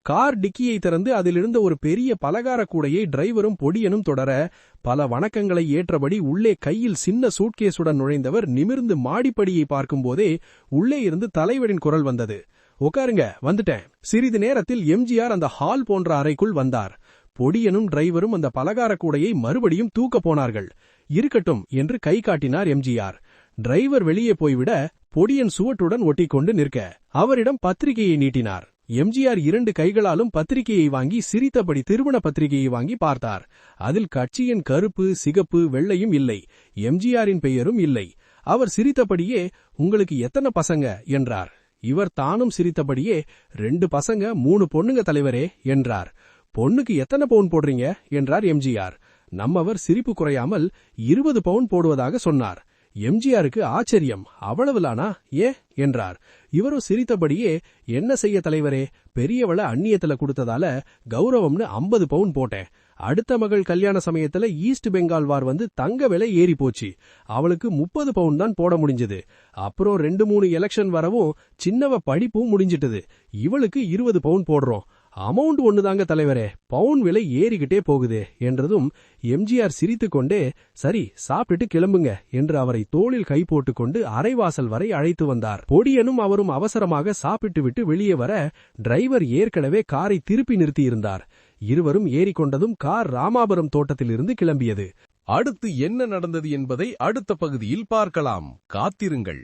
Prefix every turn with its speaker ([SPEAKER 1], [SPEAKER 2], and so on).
[SPEAKER 1] Car டிக்கியை திறந்து அதிலிருந்த ஒரு பெரிய பலகார கூடையை டிரைவரும் பொடியனும் தொடர, பல வணக்கங்களை ஏற்றபடி உள்ளே கையில் சின்ன சூட்கேசுடன் நுழைந்தவர் நிமிர்ந்து மாடிப்படியை பார்க்கும்போதே உள்ளே இருந்து தலைவரின் குரல் வந்தது. உட்காருங்க, வந்துட்டேன். சிறிது நேரத்தில் எம்ஜிஆர் அந்த ஹால் போன்ற அறைக்குள் வந்தார். பொடியனும் டிரைவரும் அந்த பலகார கூடையை மறுபடியும் தூக்கப் போனார்கள். இருக்கட்டும் என்று கை காட்டினார் எம்ஜிஆர். டிரைவர் வெளியே போய்விட பொடியன் சுவட்டுடன் ஒட்டிக்கொண்டு நிற்க அவரிடம் பத்திரிகையை நீட்டினார். எம்ஜிஆர் 2 கைகளாலும் பத்திரிகையை வாங்கி சிரித்தபடி திருமண பத்திரிகையை வாங்கி பார்த்தார். அதில் கட்சியின் கருப்பு, சிகப்பு, வெள்ளையும் இல்லை, எம்ஜிஆரின் பெயரும் இல்லை. அவர் சிரித்தபடியே, உங்களுக்கு எத்தனை பசங்க என்றார். இவர் தானும் சிரித்தபடியே, 2 பசங்க 3 பொண்ணுங்க தலைவரே என்றார். பொண்ணுக்கு எத்தனை பவுன் போடுறீங்க என்றார் எம்ஜிஆர். நம்மவர் சிரிப்பு குறையாமல் 20 பவுன் போடுவதாக சொன்னார். எம்ஜிஆருக்கு ஆச்சரியம். அவ்வளவுலானா, ஏ என்றார். இவரோ சிரித்தபடியே, என்ன செய்ய தலைவரே, பெரியவள அந்நியத்துல கொடுத்ததால கௌரவம்னு 50 பவுன் போட்டேன். அடுத்த மகள் கல்யாண சமயத்துல ஈஸ்ட் பெங்கால் வார் வந்து தங்க விலை ஏறி போச்சு. அவளுக்கு 30 பவுன் தான் போட முடிஞ்சது. அப்புறம் 2-3 எலெக்ஷன் வரவும் சின்னவ படிப்பும் முடிஞ்சிட்டது. இவளுக்கு 20 பவுன் போடுறோம். அமௌண்ட் ஒண்ணுதாங்க தலைவரே, பவுன் விலை ஏறிக்கிட்டே போகுது என்றதும் எம்ஜிஆர் சிரித்துக்கொண்டே, சரி சாப்பிட்டுட்டு கிளம்புங்க என்று அவரை தோளில் கை போட்டுக்கொண்டு அரைவாசல் வரை அழைத்து வந்தார். பொடியனும் அவரும் அவசரமாக சாப்பிட்டு விட்டு வெளியே வர டிரைவர் ஏற்கனவே காரை திருப்பி நிறுத்தியிருந்தார். இருவரும் ஏறிக்கொண்டதும் கார் ராமாபுரம் தோட்டத்திலிருந்து கிளம்பியது.
[SPEAKER 2] அடுத்து என்ன நடந்தது என்பதை அடுத்த பகுதியில் பார்க்கலாம். காத்திருங்கள்.